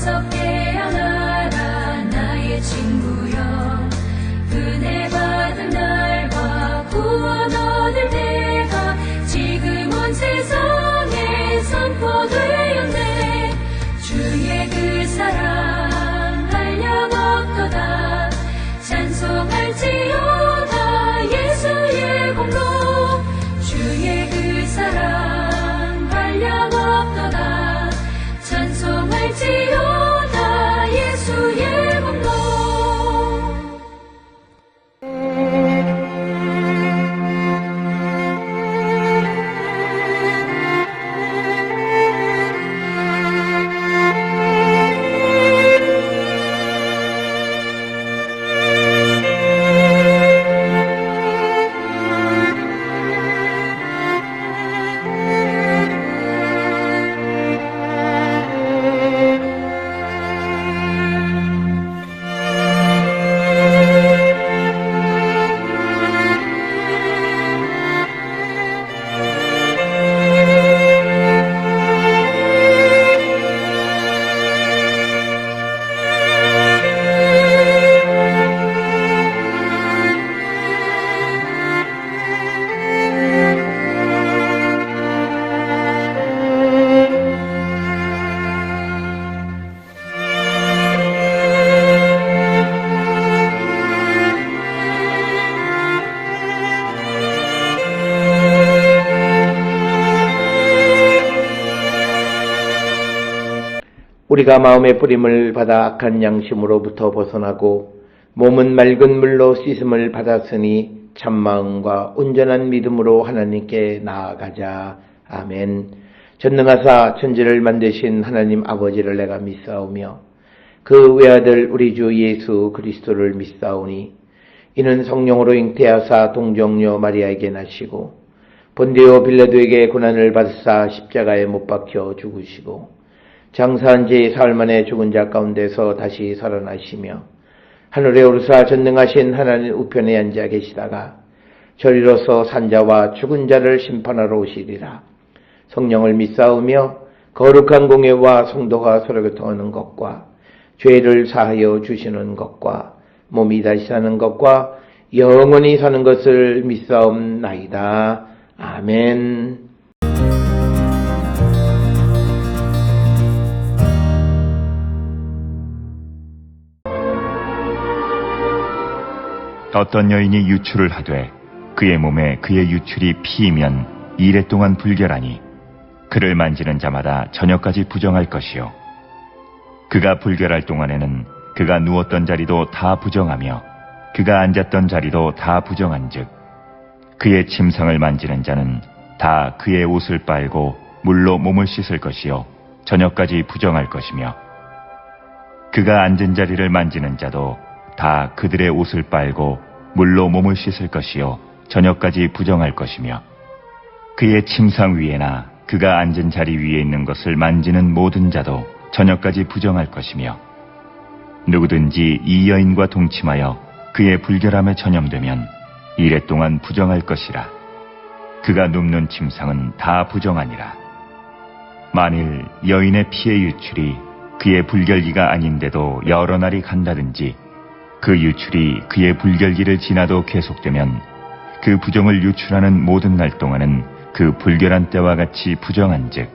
어서 깨어나라 나의 친구여. 은혜 받은 날과 구원 얻을 때가 지금 온 세상에 선포되었네. 주의 그 사랑 한량없도다. 찬송할지어다 예수의 공로. 주의 그 사랑 한량없도다. 찬송할지어다 예수의 공로. 우리가 마음의 뿌림을 받아 악한 양심으로부터 벗어나고 몸은 맑은 물로 씻음을 받았으니 참마음과 온전한 믿음으로 하나님께 나아가자. 아멘. 전능하사 천지를 만드신 하나님 아버지를 내가 믿사오며 그 외아들 우리 주 예수 그리스도를 믿사오니 이는 성령으로 잉태하사 동정녀 마리아에게 나시고 본디오 빌라도에게 고난을 받으사 십자가에 못 박혀 죽으시고 장사한 지 사흘 만에 죽은 자 가운데서 다시 살아나시며 하늘에 오르사 전능하신 하나님 우편에 앉아 계시다가 저리로서 산자와 죽은 자를 심판하러 오시리라. 성령을 믿사오며 거룩한 공예와 성도가 서로 교통하는 것과 죄를 사하여 주시는 것과 몸이 다시 사는 것과 영원히 사는 것을 믿사옵나이다. 아멘. 어떤 여인이 유출을 하되 그의 몸에 그의 유출이 피이면 이레 동안 불결하니 그를 만지는 자마다 저녁까지 부정할 것이요. 그가 불결할 동안에는 그가 누웠던 자리도 다 부정하며 그가 앉았던 자리도 다 부정한즉 그의 침상을 만지는 자는 다 그의 옷을 빨고 물로 몸을 씻을 것이요 저녁까지 부정할 것이며 그가 앉은 자리를 만지는 자도 다 그들의 옷을 빨고 물로 몸을 씻을 것이요 저녁까지 부정할 것이며 그의 침상 위에나 그가 앉은 자리 위에 있는 것을 만지는 모든 자도 저녁까지 부정할 것이며 누구든지 이 여인과 동침하여 그의 불결함에 전염되면 이레 동안 부정할 것이라. 그가 눕는 침상은 다 부정하니라. 만일 여인의 피의 유출이 그의 불결기가 아닌데도 여러 날이 간다든지 그 유출이 그의 불결기를 지나도 계속되면 그 부정을 유출하는 모든 날 동안은 그 불결한 때와 같이 부정한즉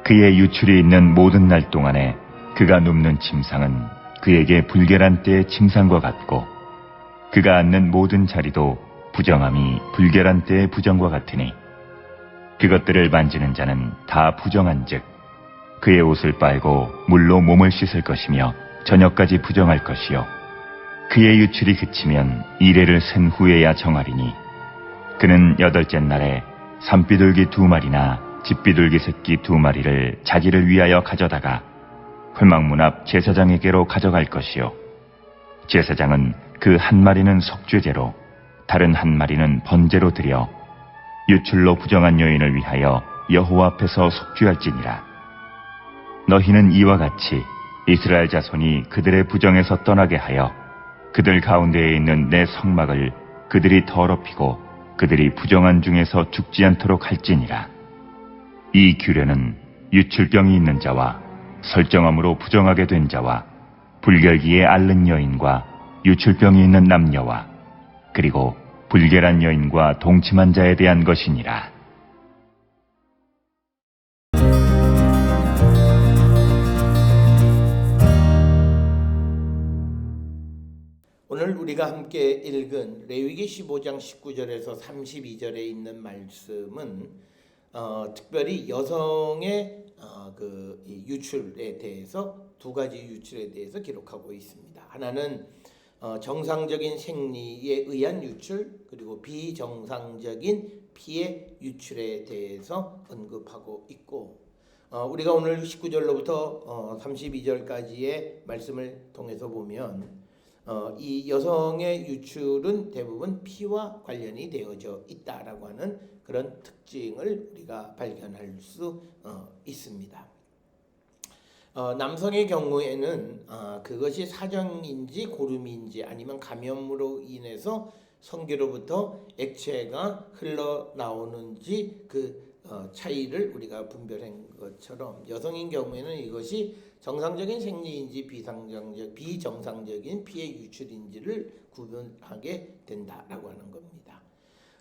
그의 유출이 있는 모든 날 동안에 그가 눕는 침상은 그에게 불결한 때의 침상과 같고 그가 앉는 모든 자리도 부정함이 불결한 때의 부정과 같으니 그것들을 만지는 자는 다 부정한즉 그의 옷을 빨고 물로 몸을 씻을 것이며 저녁까지 부정할 것이요 그의 유출이 그치면 이레를 센 후에야 정하리니 그는 8째 날에 산비둘기 2마리나 집비둘기 새끼 2마리를 자기를 위하여 가져다가 회막문 앞 제사장에게로 가져갈 것이요 제사장은 그 1마리는 속죄제로 다른 1마리는 번제로 드려 유출로 부정한 여인을 위하여 여호와 앞에서 속죄할지니라. 너희는 이와 같이 이스라엘 자손이 그들의 부정에서 떠나게 하여 그들 가운데에 있는 내 성막을 그들이 더럽히고 그들이 부정한 중에서 죽지 않도록 할지니라. 이 규례는 유출병이 있는 자와 설정함으로 부정하게 된 자와 불결기에 앓는 여인과 유출병이 있는 남녀와 그리고 불결한 여인과 동침한 자에 대한 것이니라. 오늘 우리가 함께 읽은 레위기 15장 19절에서 32절에 있는 말씀은 특별히 여성의 이 유출에 대해서 두 가지 유출에 대해서 기록하고 있습니다. 하나는 정상적인 생리에 의한 유출, 그리고 비정상적인 피의 유출에 대해서 언급하고 있고, 우리가 오늘 19절로부터 32절까지의 말씀을 통해서 보면 이 여성의 유출은 대부분 피와 관련이 되어져 있다라고 하는 그런 특징을 우리가 발견할 수 있습니다. 남성의 경우에는 그것이 사정인지 고름인지 아니면 감염으로 인해서 성기로부터 액체가 흘러나오는지 그 차이를 우리가 분별한 것처럼, 여성인 경우에는 이것이 정상적인 생리인지 비정상적인 피의 유출인지를 구분하게 된다라고 하는 겁니다.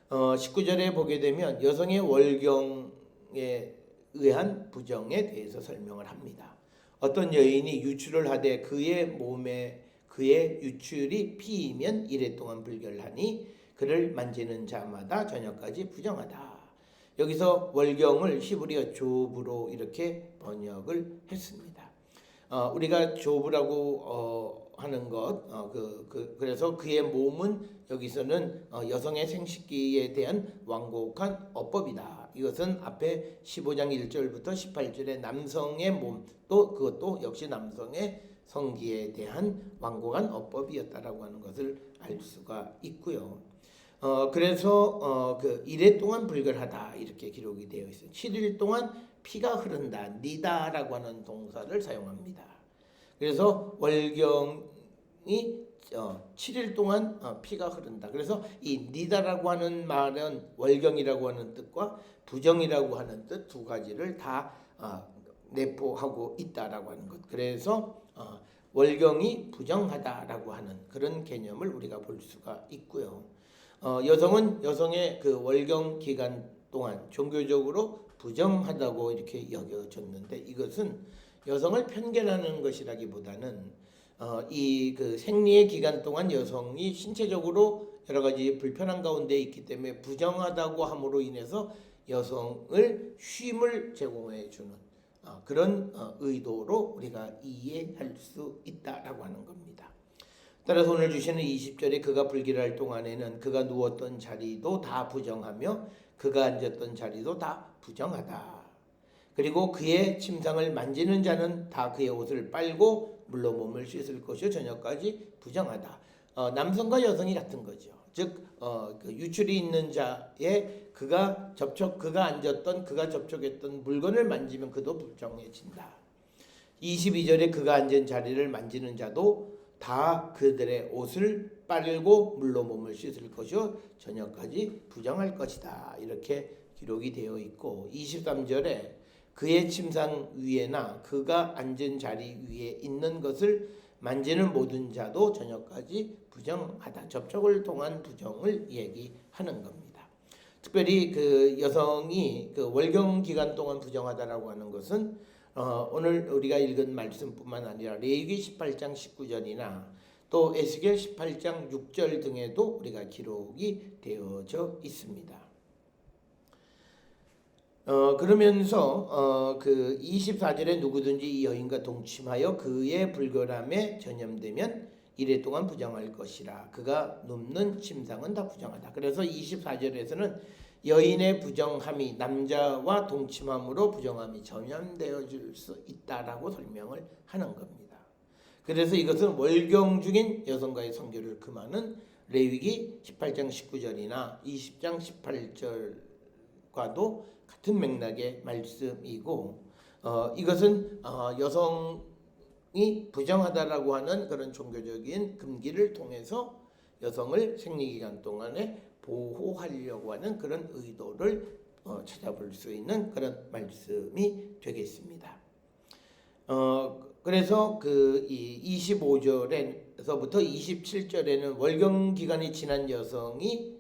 19절에 보게 되면 여성의 월경에 의한 부정에 대해서 설명을 합니다. 어떤 여인이 유출을 하되 그의 몸에 그의 유출이 피이면 이래 동안 불결하니 그를 만지는 자마다 저녁까지 부정하다. 여기서 월경을 히브리어 조브로 이렇게 번역을 했습니다. 우리가 조브라고 하는 것, 그래서 그의 몸은 여기서는 여성의 생식기에 대한 완곡한 어법이다. 이것은 앞에 15장 1절부터 18절의 남성의 몸, 또 그것도 역시 남성의 성기에 대한 완곡한 어법이었다라고 하는 것을 알 수가 있고요. 그래서 이래 동안 불결하다 이렇게 기록이 되어 있어요. 7일 동안 피가 흐른다, 니다라고 하는 동사를 사용합니다. 그래서 월경이 7일 동안 피가 흐른다. 그래서 이 니다라고 하는 말은 월경이라고 하는 뜻과 부정이라고 하는 뜻 두 가지를 다 내포하고 있다라고 하는 것. 그래서 월경이 부정하다라고 하는 그런 개념을 우리가 볼 수가 있고요. 여성은 여성의 그 월경 기간 동안 종교적으로 부정하다고 이렇게 여겨졌는데, 이것은 여성을 편견하는 것이라기보다는 이 그 생리의 기간 동안 여성이 신체적으로 여러 가지 불편한 가운데 있기 때문에 부정하다고 함으로 인해서 여성을 쉼을 제공해 주는 그런 의도로 우리가 이해할 수 있다라고 하는 겁니다. 따라서 오늘 주시는 20절에 그가 불길할 동안에는 그가 누웠던 자리도 다 부정하며 그가 앉았던 자리도 다 부정하다. 그리고 그의 침상을 만지는 자는 다 그의 옷을 빨고 물로 몸을 씻을 것이요 저녁까지 부정하다. 남성과 여성이 같은 거죠. 즉 그 유출이 있는 자의 그가 앉았던 그가 접촉했던 물건을 만지면 그도 부정해진다. 22절에 그가 앉은 자리를 만지는 자도 다 그들의 옷을 빨고 물로 몸을 씻을 것이요 저녁까지 부정할 것이다. 이렇게 기록이 되어 있고, 23절에 그의 침상 위에나 그가 앉은 자리 위에 있는 것을 만지는 모든 자도 저녁까지 부정하다. 접촉을 통한 부정을 얘기하는 겁니다. 특별히 그 여성이 그 월경 기간 동안 부정하다라고 하는 것은 오늘 우리가 읽은 말씀뿐만 아니라 레위기 18장 19절이나 또 에스겔 18장 6절 등에도 우리가 기록이 되어져 있습니다. 그러면서 그 24절에 누구든지 이 여인과 동침하여 그의 불결함에 전염되면 이래 동안 부정할 것이라. 그가 눕는 침상은 다 부정하다. 그래서 24절에서는 여인의 부정함이 남자와 동침함으로 부정함이 전염되어질 수 있다라고 설명을 하는 겁니다. 그래서 이것은 월경 중인 여성과의 성교를 금하는 레위기 18장 19절이나 20장 18절과도 같은 맥락의 말씀이고, 이것은 여성이 부정하다라고 하는 그런 종교적인 금기를 통해서 여성을 생리기간 동안에 보호하려고 하는 그런 의도를 찾아볼 수 있는 그런 말씀이 되겠습니다. 그래서 이 25절에서부터 27절에는 월경 기간이 지난 여성이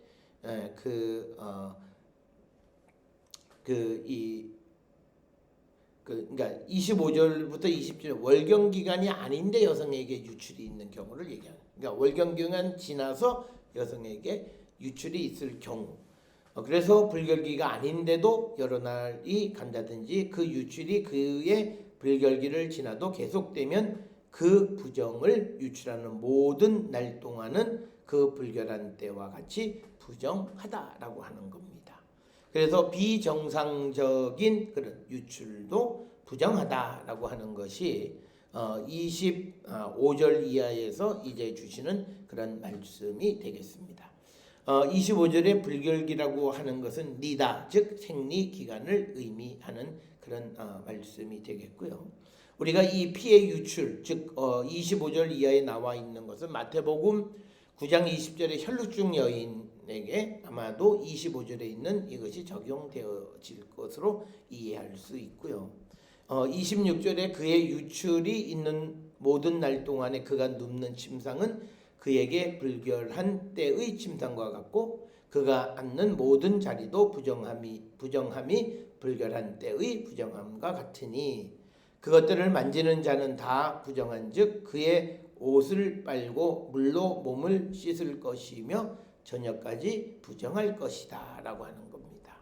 그러니까 25절부터 20절 월경 기간이 아닌데 여성에게 유출이 있는 경우를 얘기하는. 그러니까 월경 기간 지나서 여성에게 유출이 있을 경우. 그래서 불결기가 아닌데도 여러 날이 간다든지 그 유출이 그의 불결기를 지나도 계속되면 그 부정을 유출하는 모든 날 동안은 그 불결한 때와 같이 부정하다라고 하는 겁니다. 그래서 비정상적인 그런 유출도 부정하다라고 하는 것이 25절 이하에서 이제 주시는 그런 말씀이 되겠습니다. 25절의 불결기라고 하는 것은 니다, 즉 생리 기간을 의미하는 그런 말씀이 되겠고요. 우리가 이 피의 유출, 즉 25절 이하에 나와 있는 것은 마태복음 9장 20절의 혈루증 여인에게 아마도 25절에 있는 이것이 적용되어질 것으로 이해할 수 있고요. 26절에 그의 유출이 있는 모든 날 동안에 그가 눕는 침상은 그에게 불결한 때의 침상과 같고 그가 앉는 모든 자리도 부정함이 불결한 때의 부정함과 같으니 그것들을 만지는 자는 다 부정한즉 그의 옷을 빨고 물로 몸을 씻을 것이며 저녁까지 부정할 것이다 라고 하는 겁니다.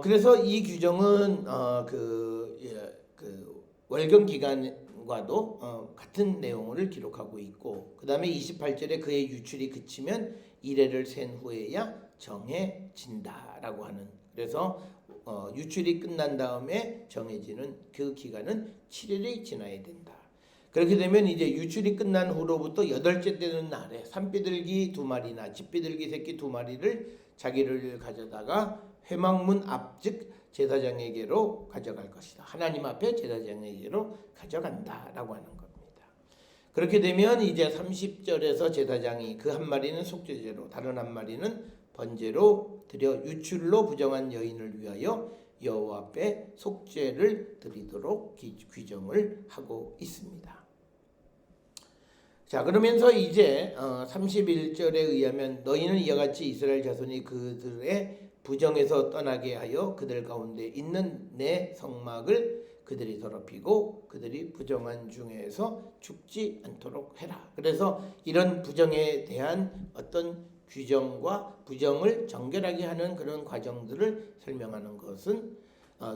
그래서 이 규정은 월경 기간과도 같은 내용을 기록하고 있고 그 다음에 28절에 그의 유출이 그치면 이래를 센 후에야 정해진다라고 하는. 그래서 유출이 끝난 다음에 정해지는 그 기간은 7일이 지나야 된다. 그렇게 되면 이제 유출이 끝난 후로부터 8째 되는 날에 산비둘기 2마리나 집비둘기 새끼 2마리를 자기를 가져다가 회막문 앞 즉 제사장에게로 가져갈 것이다. 하나님 앞에 제사장에게로 가져간다라고 하는 겁니다. 그렇게 되면 이제 30절에서 제사장이 그 한 마리는 속죄제로 다른 한 마리는 번제로 드려 유출로 부정한 여인을 위하여 여호와 앞에 속죄를 드리도록 규정을 하고 있습니다. 자, 그러면서 이제 31절에 의하면 너희는 이와 같이 이스라엘 자손이 그들의 부정에서 떠나게 하여 그들 가운데 있는 내 성막을 그들이 더럽히고 그들이 부정한 중에서 죽지 않도록 해라. 그래서 이런 부정에 대한 어떤 규정과 부정을 정결하게 하는 그런 과정들을 설명하는 것은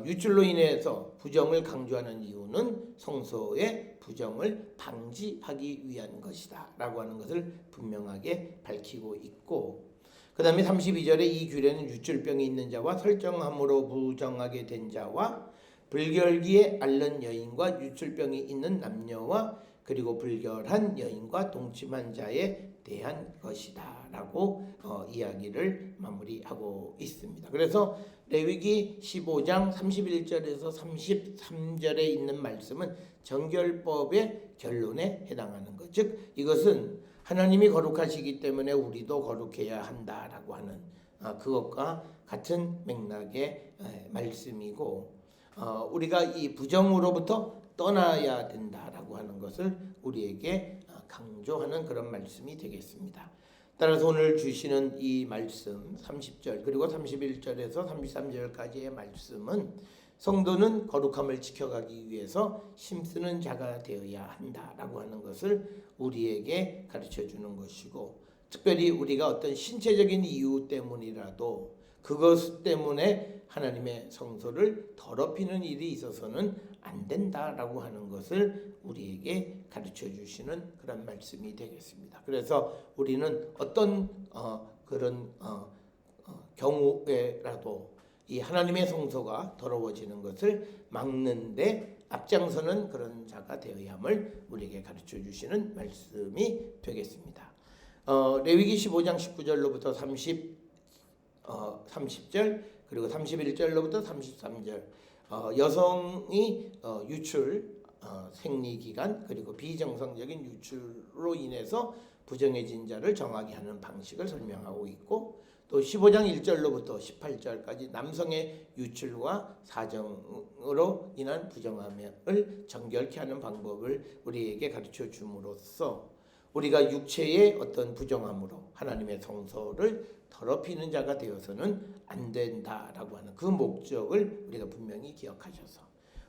유출로 인해서 부정을 강조하는 이유는 성소의 부정을 방지하기 위한 것이다 라고 하는 것을 분명하게 밝히고 있고 그 다음에 32절에 이 규례는 유출병이 있는 자와 설정함으로 부정하게 된 자와 불결기에 앓는 여인과 유출병이 있는 남녀와 그리고 불결한 여인과 동침한 자에 대한 것이다 라고 이야기를 마무리하고 있습니다. 그래서 레위기 15장 31절에서 33절에 있는 말씀은 정결법의 결론에 해당하는 것. 즉 이것은 하나님이 거룩하시기 때문에 우리도 거룩해야 한다라고 하는 그것과 같은 맥락의 말씀이고 우리가 이 부정으로부터 떠나야 된다라고 하는 것을 우리에게 강조하는 그런 말씀이 되겠습니다. 따라서 오늘 주시는 이 말씀 30절 그리고 31절에서 33절까지의 말씀은 성도는 거룩함을 지켜가기 위해서 힘쓰는 자가 되어야 한다라고 하는 것을 우리에게 가르쳐주는 것이고 특별히 우리가 어떤 신체적인 이유 때문이라도 그것 때문에 하나님의 성소를 더럽히는 일이 있어서는 안 된다라고 하는 것을 우리에게 가르쳐 주시는 그런 말씀이 되겠습니다. 그래서 우리는 어떤 그런 경우에라도 이 하나님의 성소가 더러워지는 것을 막는데 앞장서는 그런 자가 되어야 함을 우리에게 가르쳐 주시는 말씀이 되겠습니다. 레위기 15장 19절로부터 30절 그리고 31절로부터 33절 여성이 유출 생리기간 그리고 비정상적인 유출로 인해서 부정해진 자를 정하게 하는 방식을 설명하고 있고 또 15장 1절로부터 18절까지 남성의 유출과 사정으로 인한 부정함을 정결케 하는 방법을 우리에게 가르쳐 줌으로써 우리가 육체의 어떤 부정함으로 하나님의 성소를 더럽히는 자가 되어서는 안 된다라고 하는 그 목적을 우리가 분명히 기억하셔서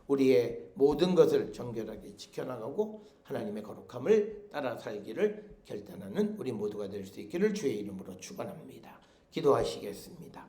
우리의 모든 것을 정결하게 지켜나가고 하나님의 거룩함을 따라 살기를 결단하는 우리 모두가 될 수 있기를 주의 이름으로 축원합니다. 기도하시겠습니다.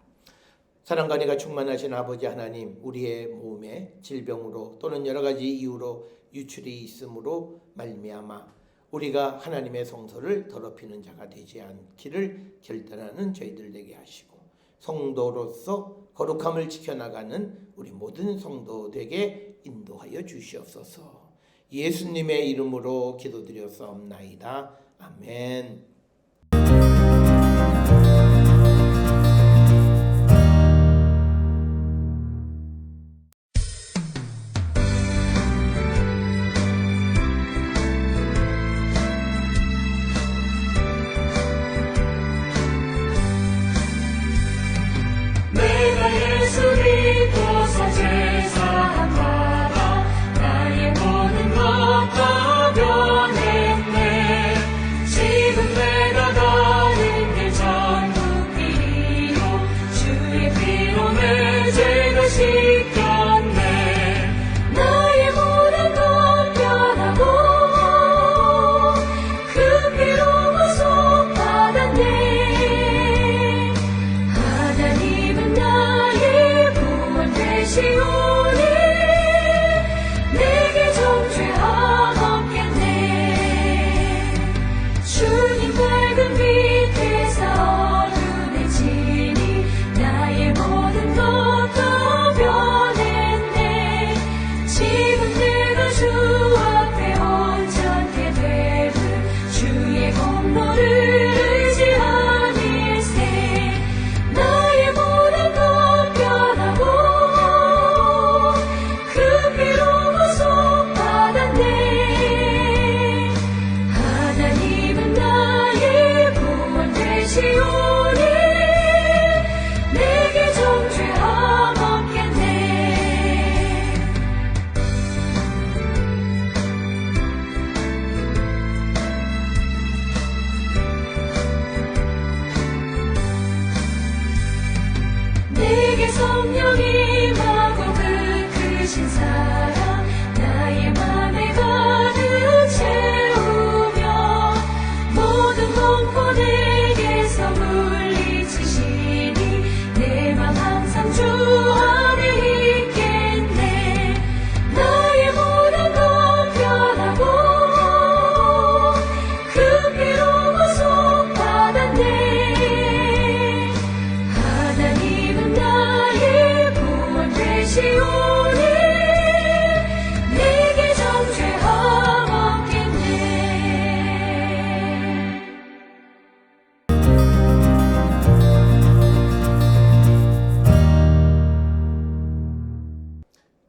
사랑과 은혜가 충만하신 아버지 하나님, 우리의 몸에 질병으로 또는 여러 가지 이유로 유출이 있으므로 말미암아 우리가 하나님의 성소를 더럽히는 자가 되지 않기를 결단하는 저희들 되게 하시고 성도로서 거룩함을 지켜나가는 우리 모든 성도 되게 인도하여 주시옵소서. 예수님의 이름으로 기도드렸사옵나이다. 아멘.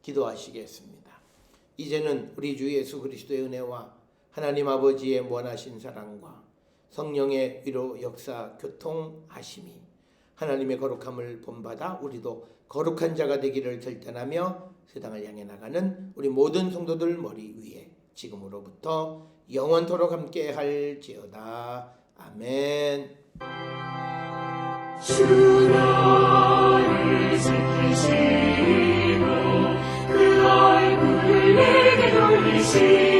기도하시겠습니다. 이제는 우리 주 예수 그리스도의 은혜와 하나님 아버지의 무한하신 사랑과 성령의 위로 역사 교통하심이 하나님의 거룩함을 본받아 우리도 거룩한 자가 되기를 결단하며 세상을 향해 나가는 우리 모든 성도들 머리 위에 지금으로부터 영원토록 함께 할지어다. 아멘. 주 너를 지키시고 그 얼굴을 내게 돌리시고